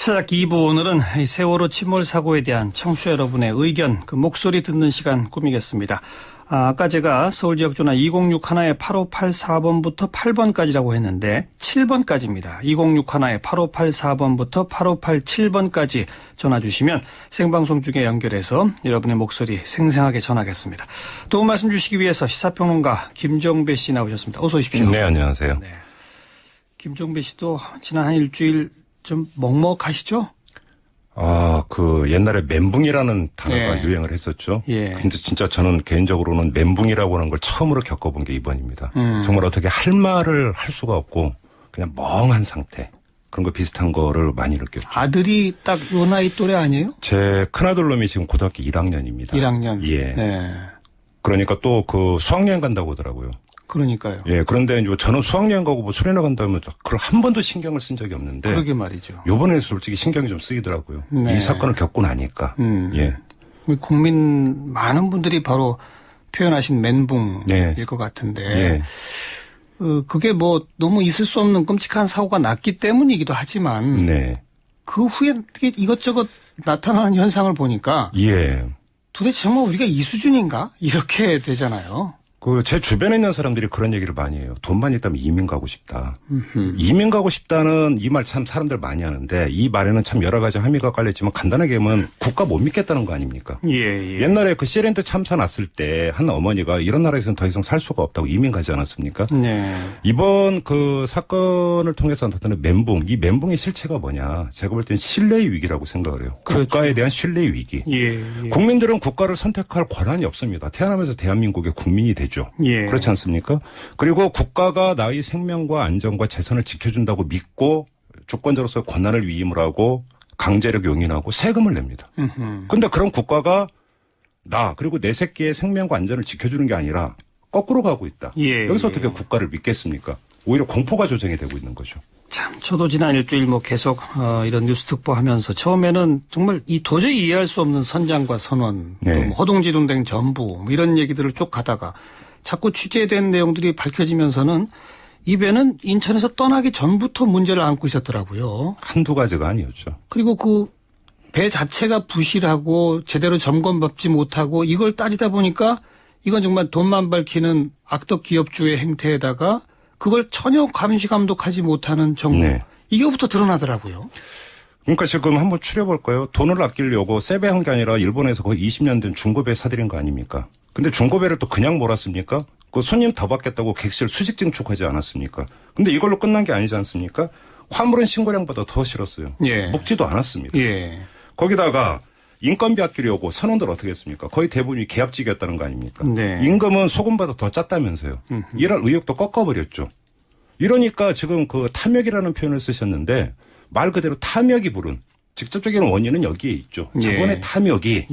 시사잡기 2부 오늘은 이 세월호 침몰 사고에 대한 청취자 여러분의 의견, 그 목소리 듣는 시간 꾸미겠습니다. 아까 제가 서울 지역 전화 2061의 8584번부터 8번까지라고 했는데 7번까지입니다. 2061의 8584번부터 8587번까지 전화 주시면 생방송 중에 연결해서 여러분의 목소리 생생하게 전하겠습니다. 도움 말씀 주시기 위해서 시사평론가 김종배 씨 나오셨습니다. 어서 오십시오. 네, 안녕하세요. 네. 김종배 씨도 지난 한 일주일 좀 먹먹하시죠? 옛날에 멘붕이라는 단어가 유행을 했었죠. 근데 진짜 저는 개인적으로는 멘붕이라고 하는 걸 처음으로 겪어본 게 이번입니다. 정말 어떻게 할 말을 할 수가 없고 그냥 멍한 상태. 그런 거 비슷한 거를 많이 느꼈죠. 아들이 딱 요 나이 또래 아니에요? 제 큰아들 놈이 지금 고등학교 1학년입니다. 1학년? 예. 네. 그러니까 또 그 수학여행 간다고 하더라고요. 그러니까요. 예, 그런데 이제 저는 수학여행 가고 뭐 수련회 간다면 그걸 한 번도 신경을 쓴 적이 없는데. 그러게 말이죠. 요번에 솔직히 신경이 좀 쓰이더라고요. 네. 이 사건을 겪고 나니까. 예. 국민 많은 분들이 바로 표현하신 멘붕일 것 같은데. 그게 뭐 너무 있을 수 없는 끔찍한 사고가 났기 때문이기도 하지만. 그 후에 이것저것 나타나는 현상을 보니까. 도대체 정말 우리가 이 수준인가? 이렇게 되잖아요. 제 주변에 있는 사람들이 그런 얘기를 많이 해요. 돈만 있다면 이민 가고 싶다. 이민 가고 싶다는 이 말 참 사람들 많이 하는데 이 말에는 참 여러 가지 함의가 깔려있지만 간단하게 하면 국가 못 믿겠다는 거 아닙니까? 옛날에 그 시랜드 참사 났을 때 한 어머니가 이런 나라에서는 더 이상 살 수가 없다고 이민 가지 않았습니까? 이번 그 사건을 통해서 나타나는 멘붕, 이 멘붕의 실체가 뭐냐? 제가 볼 때는 신뢰의 위기라고 생각을 해요. 그렇죠. 국가에 대한 신뢰의 위기. 국민들은 국가를 선택할 권한이 없습니다. 태어나면서 대한민국의 국민이 되죠. 그렇지 않습니까? 그리고 국가가 나의 생명과 안전과 재산을 지켜준다고 믿고 주권자로서의 권한을 위임을 하고 강제력 용인하고 세금을 냅니다. 그런데 그런 국가가 나 그리고 내 새끼의 생명과 안전을 지켜주는 게 아니라 거꾸로 가고 있다. 여기서 어떻게 국가를 믿겠습니까? 오히려 공포가 조성이 되고 있는 거죠. 참 저도 지난 일주일 계속 이런 뉴스 특보하면서 처음에는 정말 이 도저히 이해할 수 없는 선장과 선원, 허둥지둥된 전부 이런 얘기들을 쭉 가다가 자꾸 취재된 내용들이 밝혀지면서는 이 배는 인천에서 떠나기 전부터 문제를 안고 있었더라고요. 한두 가지가 아니었죠. 그리고 그 배 자체가 부실하고 제대로 점검받지 못하고 이걸 따지다 보니까 이건 정말 돈만 밝히는 악덕 기업주의 행태에다가 그걸 전혀 감시 감독하지 못하는 정부. 이거부터 드러나더라고요. 그러니까 지금 한번 추려볼까요? 돈을 아끼려고 세배한 게 아니라 일본에서 거의 20년 된 중고배 사들인 거 아닙니까? 근데 중고배를 또 그냥 몰았습니까? 그 손님 더 받겠다고 객실 수직 증축하지 않았습니까? 근데 이걸로 끝난 게 아니지 않습니까? 화물은 신고량보다 더 실었어요. 묵지도 않았습니다. 거기다가 인건비 아끼려고 선원들 어떻게 했습니까? 거의 대부분이 계약직이었다는 거 아닙니까? 임금은 소금보다 더 짰다면서요. 이런 의혹도 꺾어버렸죠. 이러니까 지금 그 탐욕이라는 표현을 쓰셨는데 말 그대로 탐욕이 부른 직접적인 원인은 여기에 있죠. 자본의 탐욕이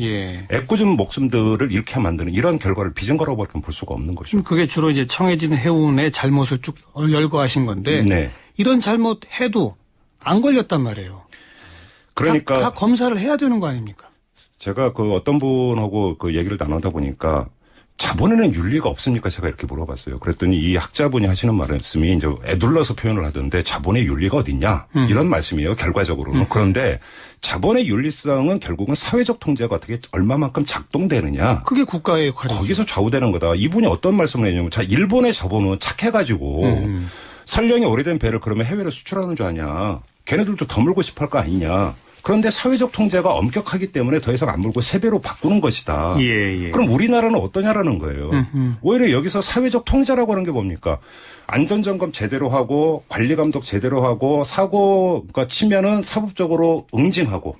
애꿎은 목숨들을 잃게 만드는 이런 결과를 빚은 거라고밖에 볼 수가 없는 거죠. 그게 주로 이제 청해진 해운의 잘못을 쭉 열거하신 건데 이런 잘못해도 안 걸렸단 말이에요. 그러니까 다 검사를 해야 되는 거 아닙니까? 제가 그 어떤 분하고 그 얘기를 나누다 보니까 자본에는 윤리가 없습니까? 제가 이렇게 물어봤어요. 그랬더니 이 학자분이 하시는 말씀이 이제 애둘러서 표현을 하던데 자본의 윤리가 어딨냐? 이런 말씀이에요. 결과적으로는. 그런데 자본의 윤리성은 결국은 사회적 통제가 어떻게 얼마만큼 작동되느냐. 그게 국가의 역할이죠. 거기서 좌우되는 거다. 이분이 어떤 말씀을 했냐면 자, 일본의 자본은 착해가지고 설령이 오래된 배를 그러면 해외로 수출하는 줄 아냐. 걔네들도 더 물고 싶어 할 거 아니냐. 그런데 사회적 통제가 엄격하기 때문에 더 이상 안 물고 세배로 바꾸는 것이다. 그럼 우리나라는 어떠냐라는 거예요. 오히려 여기서 사회적 통제라고 하는 게 뭡니까? 안전점검 제대로 하고 관리감독 제대로 하고 사고가 치면은 사법적으로 응징하고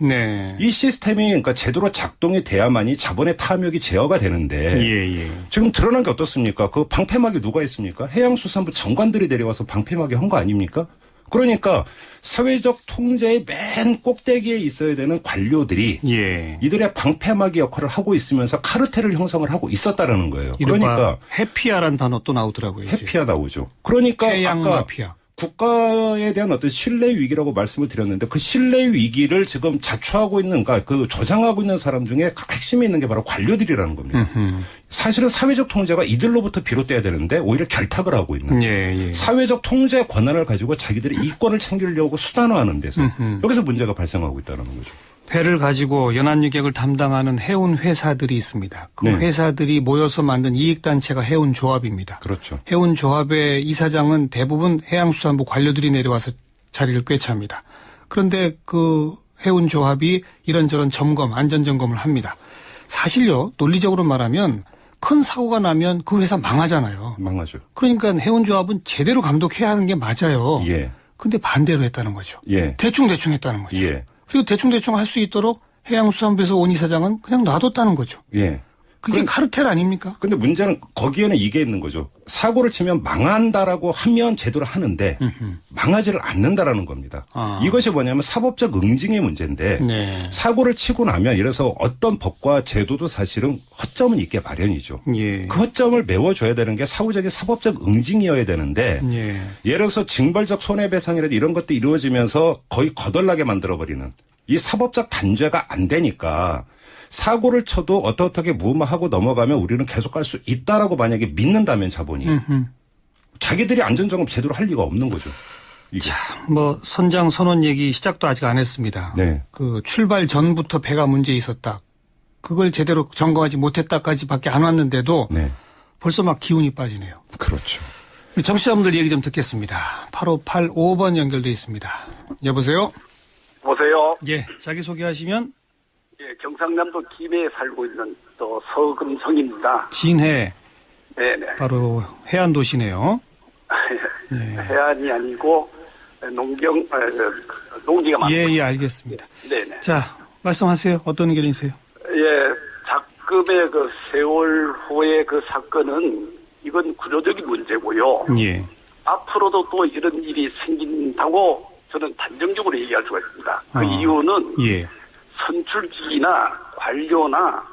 이 시스템이 그러니까 제대로 작동이 돼야만이 자본의 탐욕이 제어가 되는데 지금 드러난 게 어떻습니까? 그 방패막이 누가 있습니까? 해양수산부 장관들이 내려와서 방패막이 한 거 아닙니까? 그러니까 사회적 통제의 맨 꼭대기에 있어야 되는 관료들이 이들의 방패막이 역할을 하고 있으면서 카르텔을 형성을 하고 있었다라는 거예요. 그러니까 해피아라는 단어 또 나오더라고요. 해피아 나오죠. 그러니까 해양 아까 마피아. 국가에 대한 어떤 신뢰 위기라고 말씀을 드렸는데 그 신뢰 위기를 지금 자초하고 있는, 그러니까 그 조장하고 있는 사람 중에 핵심에 있는 게 바로 관료들이라는 겁니다. 사실은 사회적 통제가 이들로부터 비롯돼야 되는데 오히려 결탁을 하고 있는. 사회적 통제 권한을 가지고 자기들의 이권을 챙기려고 수단화하는 데서 여기서 문제가 발생하고 있다는 거죠. 배를 가지고 연안유객을 담당하는 해운 회사들이 있습니다. 그 회사들이 모여서 만든 이익단체가 해운조합입니다. 그렇죠. 해운조합의 이사장은 대부분 해양수산부 관료들이 내려와서 자리를 꿰찹니다. 그런데 그 해운조합이 이런저런 점검, 안전점검을 합니다. 사실요, 논리적으로 말하면 큰 사고가 나면 그 회사 망하잖아요. 망하죠. 그러니까 해운조합은 제대로 감독해야 하는 게 맞아요. 근데 반대로 했다는 거죠. 대충 했다는 거죠. 그리고 대충 할 수 있도록 해양수산부에서 온 이사장은 그냥 놔뒀다는 거죠. 그게 카르텔 아닙니까? 근데 문제는 거기에는 이게 있는 거죠. 사고를 치면 망한다라고 하면 제대로 하는데 망하지를 않는다라는 겁니다. 이것이 뭐냐면 사법적 응징의 문제인데 사고를 치고 나면 이래서 어떤 법과 제도도 사실은 허점은 있게 마련이죠. 그 허점을 메워줘야 되는 게 사후적인 사법적 응징이어야 되는데 예를 들어서 징벌적 손해배상이라든지 이런 것들이 이루어지면서 거의 거덜나게 만들어버리는 이 사법적 단죄가 안 되니까 사고를 쳐도 어떻게 무마하고 넘어가면 우리는 계속 갈 수 있다라고 만약에 믿는다면 자본이 자기들이 안전점검 제대로 할 리가 없는 거죠. 이게. 자, 뭐 선장 선원 얘기 시작도 아직 안 했습니다. 그 출발 전부터 배가 문제 있었다. 그걸 제대로 점검하지 못했다까지밖에 안 왔는데도 벌써 막 기운이 빠지네요. 그렇죠. 청취자분들 얘기 좀 듣겠습니다. 8585번 연결돼 있습니다. 여보세요? 보세요. 예, 자기소개하시면. 예, 경상남도 김해에 살고 있는 또 서금성입니다. 진해. 네네. 바로 해안 도시네요. 해안이 아니고 농지가 많고. 예, 알겠습니다. 네네. 자, 말씀하세요. 어떤 의견이세요? 예, 작급의 그 세월호의 그 사건은 이건 구조적인 문제고요. 앞으로도 또 이런 일이 생긴다고 저는 단정적으로 얘기할 수가 있습니다. 그 이유는 선출직이나 관료나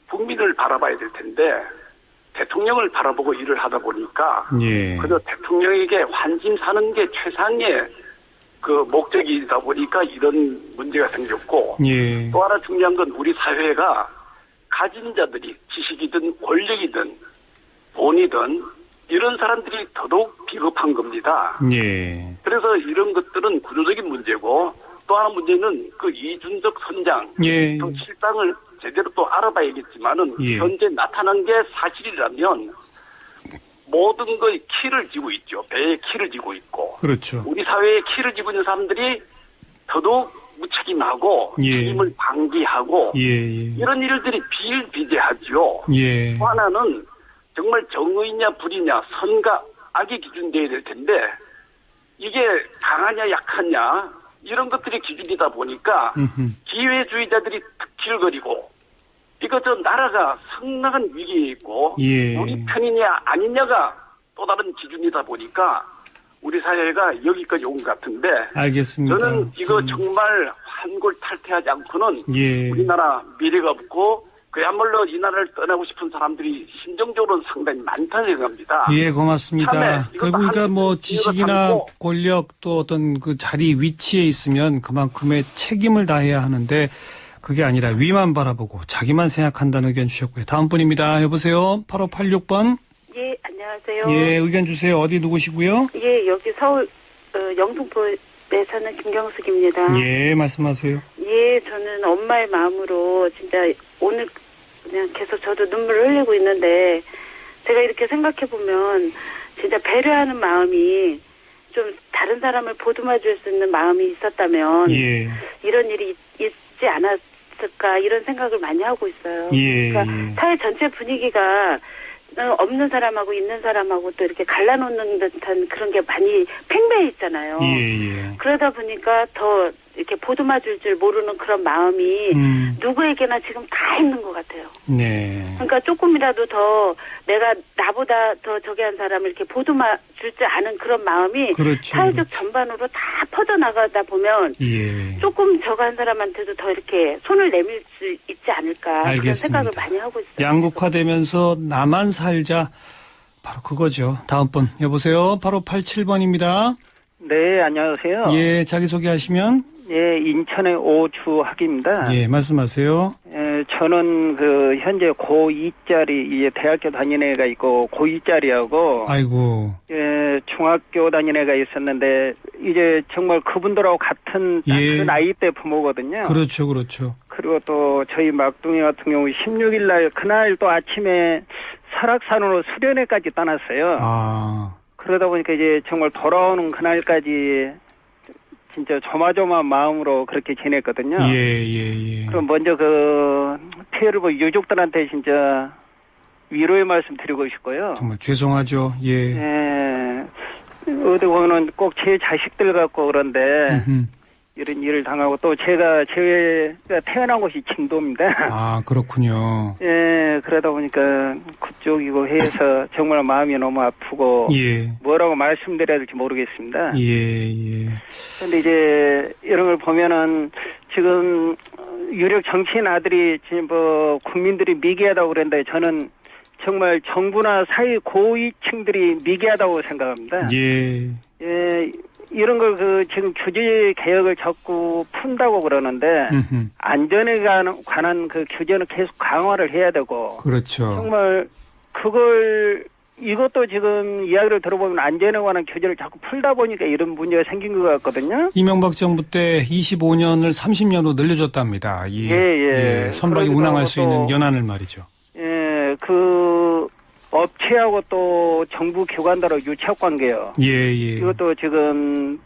국민을 바라봐야 될 텐데 대통령을 바라보고 일을 하다 보니까 그저 대통령에게 환심 사는 게 최상의 그 목적이다 보니까 이런 문제가 생겼고 또 하나 중요한 건 우리 사회가 가진 자들이 지식이든 권력이든 돈이든 이런 사람들이 더더욱 비겁한 겁니다. 그래서 이런 것들은 구조적인 문제고 또 하나 문제는 그 이준석 선장 그 실상을 제대로 또 알아봐야겠지만은 현재 나타난 게 사실이라면 모든 거의 키를 쥐고 있죠. 배에 키를 쥐고 있고. 그렇죠. 우리 사회에 키를 쥐고 있는 사람들이 더더욱 무책임하고 책임을 방기하고 이런 일들이 비일비재하죠. 또 하나는 정말 정의냐 불의냐 선과 악의 기준돼야 될 텐데 이게 강하냐 약하냐 이런 것들이 기준이다 보니까 기회주의자들이 득실거리고 이거 저 나라가 성나간 위기에 있고 우리 편이냐 아니냐가 또 다른 기준이다 보니까 우리 사회가 여기까지 온 것 같은데 알겠습니다. 저는 이거 정말 환골탈태하지 않고는 우리나라 미래가 없고 그야말로 이 나라를 떠나고 싶은 사람들이 심정적으로는 상당히 많다는 생각합니다. 예, 고맙습니다. 그러니까 뭐 지식이나 권력 또 어떤 그 자리 위치에 있으면 그만큼의 책임을 다해야 하는데 그게 아니라 위만 바라보고 자기만 생각한다는 의견 주셨고요. 다음 분입니다. 여보세요. 8586번. 예, 안녕하세요. 예, 의견 주세요. 어디 누구시고요? 예, 여기 서울 영등포에 사는 김경숙입니다. 예, 말씀하세요. 예, 저는 엄마의 마음으로 진짜 오늘 그냥 계속 저도 눈물을 흘리고 있는데 제가 이렇게 생각해보면 진짜 배려하는 마음이 좀 다른 사람을 보듬어줄 수 있는 마음이 있었다면 이런 일이 있지 않았을까 이런 생각을 많이 하고 있어요. 그러니까 사회 전체 분위기가 없는 사람하고 있는 사람하고 또 이렇게 갈라놓는 듯한 그런 게 많이 팽배해 있잖아요. 그러다 보니까 더 이렇게 보듬어줄 줄 모르는 그런 마음이 누구에게나 지금 다 있는 것 같아요. 그러니까 조금이라도 더 내가 나보다 더 저기 한 사람을 이렇게 보듬어줄 줄 아는 그런 마음이 사회적 전반으로 다 퍼져나가다 보면 조금 저거 한 사람한테도 더 이렇게 손을 내밀 수 있지 않을까 그런 생각을 많이 하고 있어요. 양극화되면서 나만 살자 바로 그거죠. 다음 분 여보세요. 바로 87번입니다. 네, 안녕하세요. 예, 자기소개하시면. 예, 인천의 오주학입니다. 예, 말씀하세요. 예, 저는 현재 고2짜리, 이제 대학교 다니는 애가 있고, 고2짜리하고, 아이고. 예, 중학교 다니는 애가 있었는데, 이제 정말 그분들하고 같은 그 예. 나이 대 부모거든요. 그렇죠, 그렇죠. 그리고 또 저희 막둥이 같은 경우 16일 날, 그날 또 아침에 설악산으로 수련회까지 떠났어요. 아. 그러다 보니까 이제 정말 돌아오는 그날까지 진짜 조마조마한 마음으로 그렇게 지냈거든요. 예. 그럼 먼저 피해를 본 유족들한테 진짜 위로의 말씀 드리고 싶고요. 정말 죄송하죠. 예. 예. 어디 보면은 꼭 제 자식들 같고 그런데 음흠. 이런 일을 당하고 또 제가 태어난 곳이 진도입니다. 아, 그렇군요. 예, 그러다 보니까 그쪽이고 해서 정말 마음이 너무 아프고 예. 뭐라고 말씀드려야 될지 모르겠습니다. 예. 근데 이제 이런 걸 보면은 지금 유력 정치인 아들이 지금 국민들이 미개하다고 그랬는데 저는 정말 정부나 사회 고위층들이 미개하다고 생각합니다. 예. 예, 이런 걸 지금 규제 개혁을 자꾸 푼다고 그러는데 음흠. 안전에 관한 규제는 계속 강화를 해야 되고 그렇죠. 정말 이것도 지금 이야기를 들어보면 안전에 관한 규제를 자꾸 풀다 보니까 이런 문제가 생긴 것 같거든요. 이명박 정부 때 25년을 30년으로 늘려줬답니다. 예. 선박이 운항할 수 있는 연한을 말이죠. 예, 업체하고 또 정부 기관들하고 유착 관계요. 예. 이것도 지금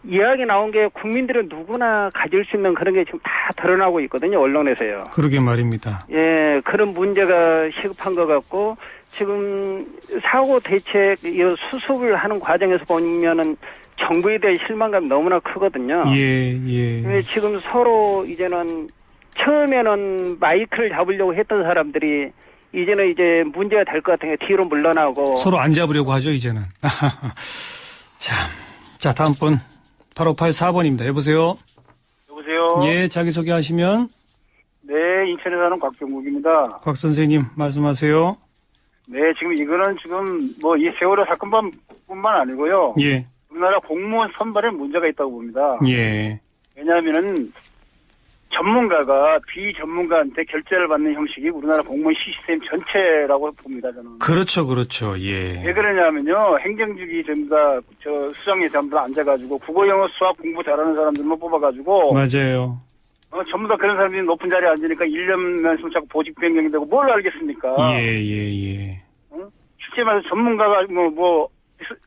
이야기 나온 게 국민들은 누구나 가질 수 있는 그런 게 지금 다 드러나고 있거든요. 언론에서요. 그러게 말입니다. 예, 그런 문제가 시급한 것 같고 지금 사고 대책 수습을 하는 과정에서 보면은 정부에 대한 실망감이 너무나 크거든요. 예. 지금 서로 이제는 처음에는 마이크를 잡으려고 했던 사람들이 이제는 이제 문제가 될 것 같은 게 뒤로 물러나고 서로 안 잡으려고 하죠, 이제는. 자, 다음 분. 8584번입니다. 여보세요? 여보세요? 예, 자기소개하시면. 네, 인천에 사는 곽병국입니다. 곽 선생님, 말씀하세요. 네, 이거는 이 세월호 사건뿐만 아니고요. 예. 우리나라 공무원 선발에 문제가 있다고 봅니다. 예. 왜냐하면은 전문가가 비전문가한테 결제를 받는 형식이 우리나라 공무원 시스템 전체라고 봅니다, 저는. 그렇죠. 예. 왜 그러냐면요, 행정직이 전부 다, 수장이 전부 다 앉아가지고, 국어, 영어, 수학 공부 잘하는 사람들만 뽑아가지고. 맞아요. 전부 다 그런 사람들이 높은 자리에 앉으니까 1년만 자꾸 보직 변경이 되고 뭘 알겠습니까? 예. 실제 말해서 전문가가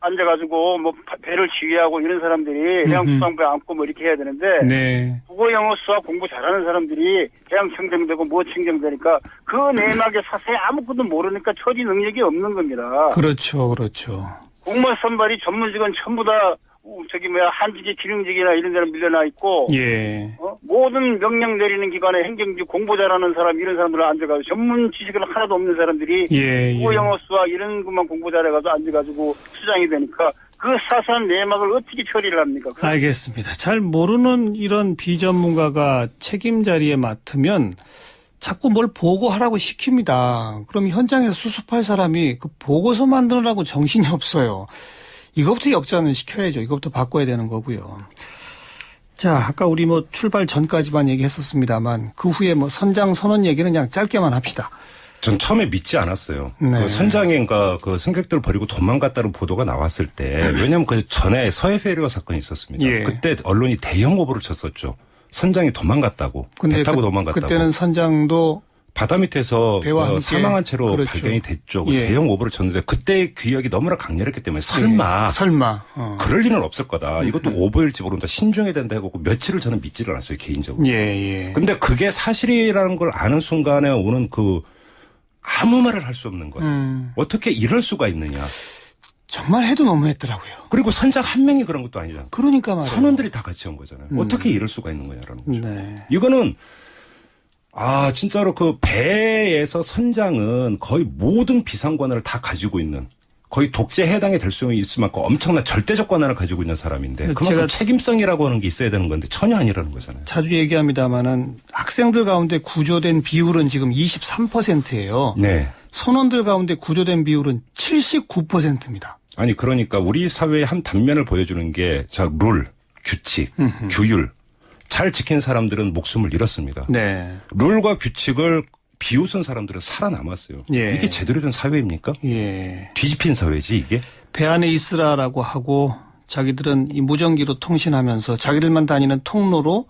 앉아가지고 배를 지휘하고 이런 사람들이 해양수산부에 앉고 이렇게 해야 되는데. 네. 국어, 영어, 수학 공부 잘하는 사람들이 해양 청정되고 청정되니까 그 내막에 사세히 아무것도 모르니까 처리 능력이 없는 겁니다. 그렇죠. 공무원 선발이 전문직은 전부 다 한직이 기능직이나 이런 데는 밀려나 있고. 예. 모든 명령 내리는 기관에 행정직 공부 잘하는 사람 이런 사람들 앉아가지고 전문 지식은 하나도 없는 사람들이. 국어, 영어, 수학 이런 것만 공부 잘해가지고 앉아가지고 수장이 되니까 그 사소한 내막을 어떻게 처리를 합니까? 알겠습니다. 잘 모르는 이런 비전문가가 책임 자리에 맡으면 자꾸 뭘 보고하라고 시킵니다. 그럼 현장에서 수습할 사람이 그 보고서 만드느라고 정신이 없어요. 이것부터 역전을 시켜야죠. 이것부터 바꿔야 되는 거고요. 자, 아까 우리 출발 전까지만 얘기했었습니다만 그 후에 선장 선언 얘기는 그냥 짧게만 합시다. 전 처음에 믿지 않았어요. 네. 그 선장인가 승객들 버리고 도망갔다는 보도가 나왔을 때 왜냐하면 그 전에 서해 페리오 사건이 있었습니다. 예. 그때 언론이 대형 오보를 쳤었죠. 선장이 도망갔다고. 배 타고 도망갔다고. 그때는 선장도 바다 밑에서 사망한 채로 그렇죠. 발견이 됐죠. 예. 대형 오보를 쳤는데 그때의 기억이 너무나 강렬했기 때문에 설마 그럴 일은 없을 거다. 이것도 오보일지 모른다. 신중해야 된다 하고 며칠을 저는 믿지를 않았어요. 개인적으로. 예. 근데 그게 사실이라는 걸 아는 순간에 오는 아무 말을 할 수 없는 것. 어떻게 이럴 수가 있느냐. 정말 해도 너무했더라고요. 그리고 선장 한 명이 그런 것도 아니잖아요. 그러니까 말이에요. 선원들이 다 같이 온 거잖아요. 어떻게 이럴 수가 있는 거냐라는 거죠. 네. 이거는 진짜로 배에서 선장은 거의 모든 비상권한을 다 가지고 있는 거의 독재에 해당이 될 수 있을 만큼 엄청난 절대적 권한을 가지고 있는 사람인데 그만큼 책임성이라고 하는 게 있어야 되는 건데 전혀 아니라는 거잖아요. 자주 얘기합니다마는 학생들 가운데 구조된 비율은 지금 23%예요. 네. 선원들 가운데 구조된 비율은 79%입니다. 아니 그러니까 우리 사회의 한 단면을 보여주는 게 룰, 규칙, 규율 잘 지킨 사람들은 목숨을 잃었습니다. 네. 룰과 규칙을 비웃은 사람들은 살아남았어요. 예. 이게 제대로 된 사회입니까? 예. 뒤집힌 사회지 이게. 배 안에 있으라라고 하고 자기들은 이 무전기로 통신하면서 자기들만 다니는 통로로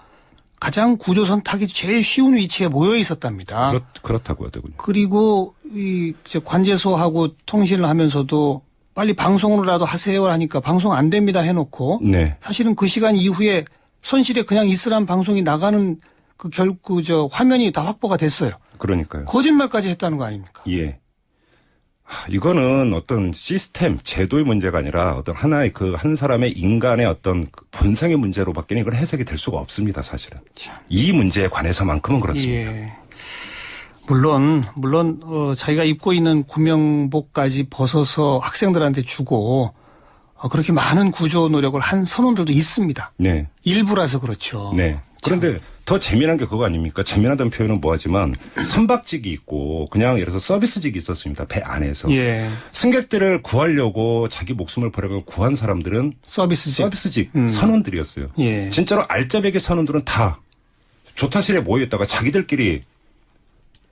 가장 구조선 타기 제일 쉬운 위치에 모여 있었답니다. 그렇다고 하더군요. 그리고 이 관제소하고 통신을 하면서도 빨리 방송으로라도 하세요 하니까 방송 안 됩니다 해놓고 네. 사실은 그 시간 이후에 선실에 그냥 있으란 방송이 나가는 화면이 다 확보가 됐어요. 그러니까요. 거짓말까지 했다는 거 아닙니까? 예. 이거는 어떤 시스템, 제도의 문제가 아니라 어떤 하나의 한 사람의 인간의 어떤 본성의 문제로밖에는 이건 해석이 될 수가 없습니다, 사실은. 이 문제에 관해서만큼은 그렇습니다. 예. 물론 자기가 입고 있는 구명복까지 벗어서 학생들한테 주고 그렇게 많은 구조 노력을 한 선원들도 있습니다. 네. 일부라서 그렇죠. 네. 그런데 더 재미난 게 그거 아닙니까? 재미나다는 표현은 뭐하지만 선박직이 있고 그냥 예를 들어서 서비스직이 있었습니다. 배 안에서. 예. 승객들을 구하려고 자기 목숨을 버려서 구한 사람들은 서비스직 선원들이었어요. 예. 진짜로 알짜배기 선원들은 다 조타실에 모여있다가 자기들끼리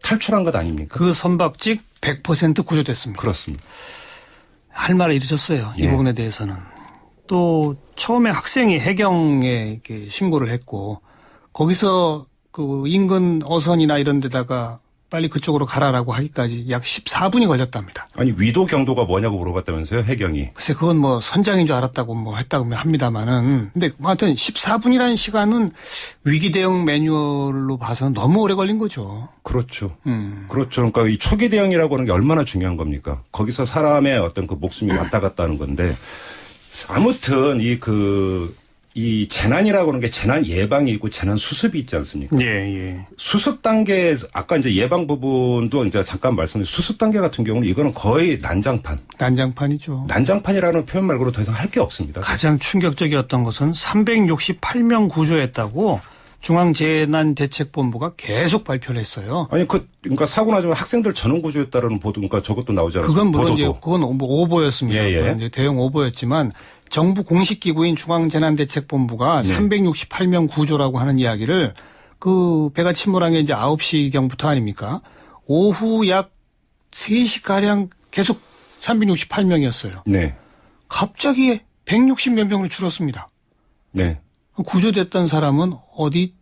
탈출한 것 아닙니까? 그 선박직 100% 구조됐습니다. 그렇습니다. 할 말을 잃으셨어요. 이 예. 부분에 대해서는. 또 처음에 학생이 해경에 이렇게 신고를 했고 거기서 그 인근 어선이나 이런 데다가 빨리 그쪽으로 가라라고 하기까지 약 14분이 걸렸답니다. 아니 위도 경도가 뭐냐고 물어봤다면서요, 해경이. 글쎄 그건 뭐 선장인 줄 알았다고 했다고 합니다만은 근데 하여튼 14분이라는 시간은 위기 대응 매뉴얼로 봐서는 너무 오래 걸린 거죠. 그렇죠. 그렇죠. 그러니까 이 초기 대응이라고 하는 게 얼마나 중요한 겁니까? 거기서 사람의 어떤 그 목숨이 왔다 갔다 하는 건데 아무튼 이 재난이라고 하는 게 재난 예방이 있고 재난 수습이 있지 않습니까? 예. 수습 단계, 아까 이제 예방 부분도 이제 잠깐 말씀드린 수습 단계 같은 경우는 이거는 거의 난장판이죠. 난장판이라는 표현 말고는 더 이상 할 게 없습니다. 가장 충격적이었던 것은 368명 구조했다고 중앙재난대책본부가 계속 발표를 했어요. 아니 그러니까 사고 나지만 학생들 전원 구조했다라는 보도, 그러니까 저것도 나오지 않았습니까? 그건 물론 보도도. 그건 오보였습니다. 예. 이제 대형 오보였지만 정부 공식 기구인 중앙재난대책본부가 네. 368명 구조라고 하는 이야기를 그 배가 침몰한 게 이제 9시경부터 아닙니까? 오후 약 3시가량 계속 368명이었어요. 네. 갑자기 160몇 명으로 줄었습니다. 네. 구조됐던 사람은 어디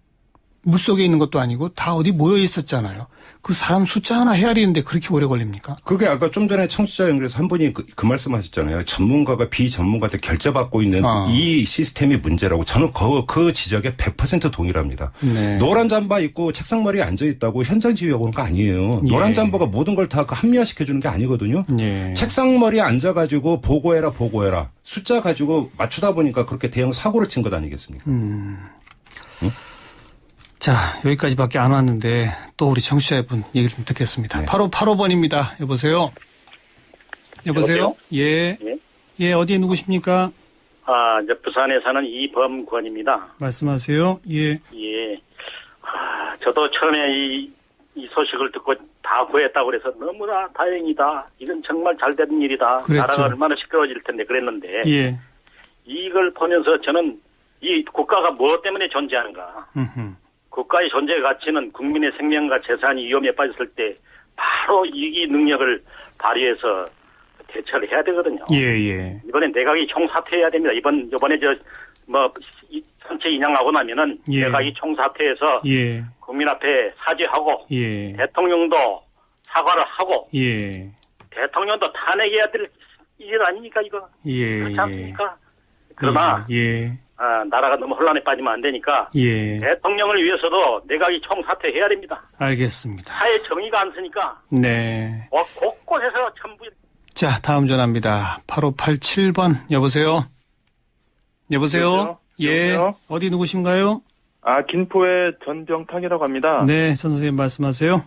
물속에 있는 것도 아니고 다 어디 모여 있었잖아요. 그 사람 숫자 하나 헤아리는데 그렇게 오래 걸립니까? 그게 아까 좀 전에 청취자 연결에서 한 분이 그 말씀하셨잖아요. 전문가가 비전문가한테 결제받고 있는 이 시스템이 문제라고. 저는 그 지적에 100% 동일합니다. 네. 노란 잠바 입고 책상머리에 앉아있다고 현장 지휘하고 오는 거 아니에요. 예. 노란 잠바가 모든 걸 다 합리화시켜주는 게 아니거든요. 예. 책상머리에 앉아가지고 보고해라. 숫자 가지고 맞추다 보니까 그렇게 대형 사고를 친 것 아니겠습니까? 응? 자, 여기까지밖에 안 왔는데 또 우리 청취자분 얘기 좀 듣겠습니다. 네. 8585번입니다. 여보세요? 여보세요? 예. 예. 예, 어디에 누구십니까? 이제 부산에 사는 이범권입니다. 말씀하세요. 예. 예. 저도 처음에 이 소식을 듣고 다 구했다고 그래서 너무나 다행이다. 이건 정말 잘된 일이다. 그랬죠. 나라가 얼마나 시끄러워질 텐데 그랬는데. 예. 이걸 보면서 저는 이 국가가 무엇 때문에 존재하는가. 국가의 존재 가치는 국민의 생명과 재산이 위험에 빠졌을 때 바로 이 능력을 발휘해서 대처를 해야 되거든요. 예. 이번에 내각이 총사퇴해야 됩니다. 이번에 전체 인양하고 나면은 예. 내각이 총사퇴해서 예. 국민 앞에 사죄하고 예. 대통령도 사과를 하고 예. 대통령도 탄핵해야 될 일 아닙니까 이거? 예. 그렇지 않습니까? 그러나 예. 나라가 너무 혼란에 빠지면 안 되니까 예. 대통령을 위해서도 내각이 총사퇴해야 됩니다. 알겠습니다. 사회 정의가 안 서니까 네. 곳곳에서 전부. 자, 다음 전화입니다. 8587번. 여보세요? 여보세요? 예. 여보세요? 어디 누구신가요? 김포의 전병탁이라고 합니다. 네, 전 선생님 말씀하세요.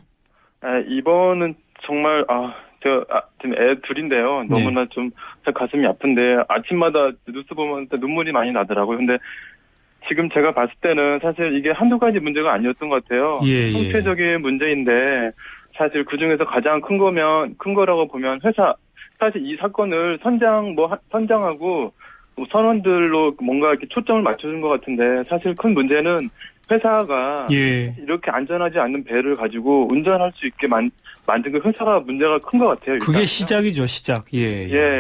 이번은 정말, 지금 애 둘인데요. 너무나 좀 가슴이 아픈데 아침마다 뉴스 보면 눈물이 많이 나더라고요. 근데 지금 제가 봤을 때는 사실 이게 한두 가지 문제가 아니었던 것 같아요. 예. 총체적인 문제인데 사실 그 중에서 가장 큰 거라고 보면 사실 이 사건을 선장하고 선원들로 뭔가 이렇게 초점을 맞춰준 것 같은데 사실 큰 문제는 회사가 이렇게 안전하지 않는 배를 가지고 운전할 수 있게 만든 그 회사가 문제가 큰 것 같아요. 그게 시작이죠, 시작.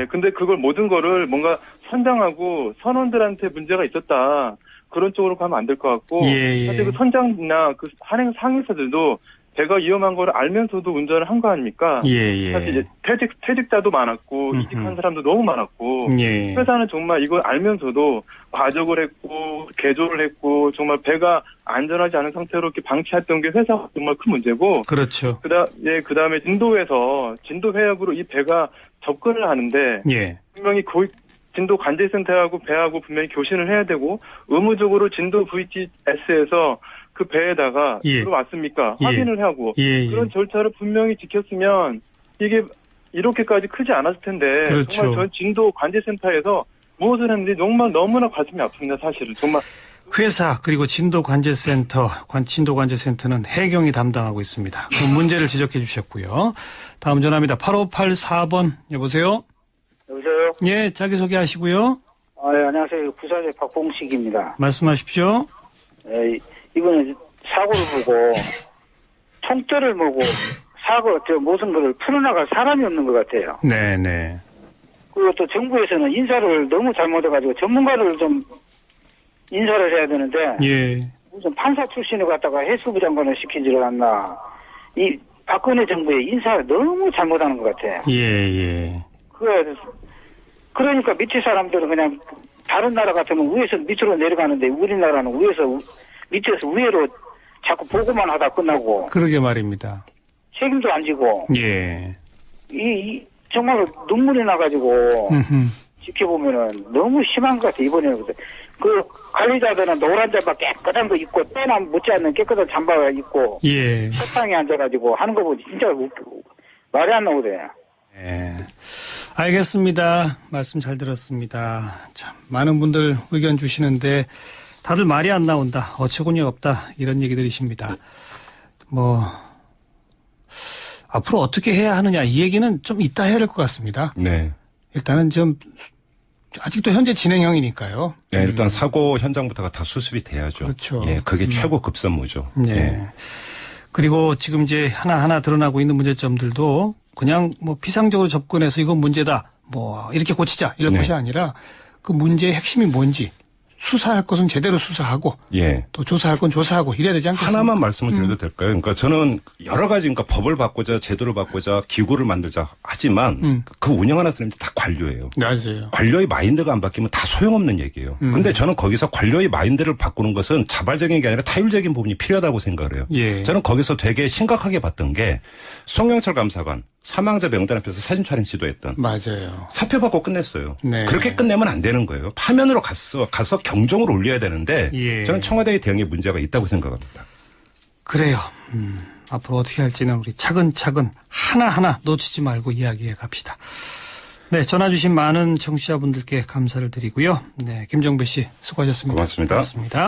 근데 그걸 모든 거를 뭔가 선장하고 선원들한테 문제가 있었다. 그런 쪽으로 가면 안 될 것 같고 사실 그 선장이나 그 산행 상위사들도 배가 위험한 걸 알면서도 운전을 한 거 아닙니까? 사실 이제 퇴직자도 많았고 이직한 사람도 너무 많았고 회사는 정말 이걸 알면서도 과적을 했고 개조를 했고 정말 배가 안전하지 않은 상태로 이렇게 방치했던 게 회사가 정말 큰 문제고. 그렇죠. 그다음에 진도 해역으로 이 배가 접근을 하는데 분명히 진도 관제센터하고 배하고 분명히 교신을 해야 되고 의무적으로 진도 VTS에서 그 배에다가 들어왔습니까? 확인을 하고 그런 절차를 분명히 지켰으면 이게 이렇게까지 크지 않았을 텐데 그렇죠. 정말 전 진도 관제센터에서 무엇을 했는지 정말 너무나 가슴이 아픕니다. 사실은 정말. 회사 그리고 진도관제센터는 해경이 담당하고 있습니다. 그 문제를 지적해 주셨고요. 다음 전화입니다. 8584번 여보세요? 여보세요? 예, 자기소개하시고요. 안녕하세요. 부산의 박봉식입니다. 말씀하십시오. 이번에 사고를 보고 총대를 몰고 모든 것을 풀어나갈 사람이 없는 것 같아요. 네네. 그리고 또 정부에서는 인사를 너무 잘못해가지고 전문가를 좀 인사를 해야 되는데 무슨 판사 출신을 갖다가 해수부 장관을 시키지를 않나. 이 박근혜 정부의 인사를 너무 잘못하는 것 같아요. 그러니까 밑에 사람들은 그냥 다른 나라 같으면 위에서 밑으로 내려가는데 우리나라는 밑에서 위로 자꾸 보고만 하다 끝나고. 그러게 말입니다. 책임도 안 지고. 정말 눈물이 나가지고 지켜보면은 너무 심한 것 같아, 이번에는. 그 관리자들은 노란 잠바 깨끗한 거 입고 때나 묻지 않는 깨끗한 잠바 입고 책상에 앉아가지고 하는 거 보니 진짜 말이 안 나오대요. 알겠습니다. 말씀 잘 들었습니다. 참 많은 분들 의견 주시는데 다들 말이 안 나온다. 어처구니 없다. 이런 얘기들이십니다. 앞으로 어떻게 해야 하느냐 이 얘기는 좀 이따 해야 될 것 같습니다. 일단은 좀 아직도 현재 진행형이니까요. 일단 사고 현장부터가 다 수습이 돼야죠. 그렇죠. 그게 최고 급선무죠. 그리고 지금 이제 하나하나 드러나고 있는 문제점들도 그냥 피상적으로 접근해서 이건 문제다. 이렇게 고치자. 이런 것이 아니라 그 문제의 핵심이 뭔지 수사할 것은 제대로 수사하고 또 조사할 건 조사하고 이래야 되지 않겠습니까? 하나만 말씀을 드려도 될까요? 그러니까 저는 여러 가지 법을 바꾸자, 제도를 바꾸자, 기구를 만들자 하지만 그 운영하는 사람들이 다 관료예요. 맞아요. 관료의 마인드가 안 바뀌면 다 소용없는 얘기예요. 그런데 저는 거기서 관료의 마인드를 바꾸는 것은 자발적인 게 아니라 타율적인 부분이 필요하다고 생각을 해요. 저는 거기서 되게 심각하게 봤던 게 송영철 감사관 사망자 명단 앞에서 사진 촬영 시도했던. 맞아요. 사표 받고 끝냈어요. 그렇게 끝내면 안 되는 거예요. 파면으로 가서 경종을 올려야 되는데 저는 청와대의 대응에 문제가 있다고 생각합니다. 그래요. 앞으로 어떻게 할지는 우리 차근차근 하나하나 놓치지 말고 이야기해 갑시다. 네, 전화 주신 많은 청취자분들께 감사를 드리고요. 네, 김정배 씨 수고하셨습니다. 고맙습니다. 고맙습니다.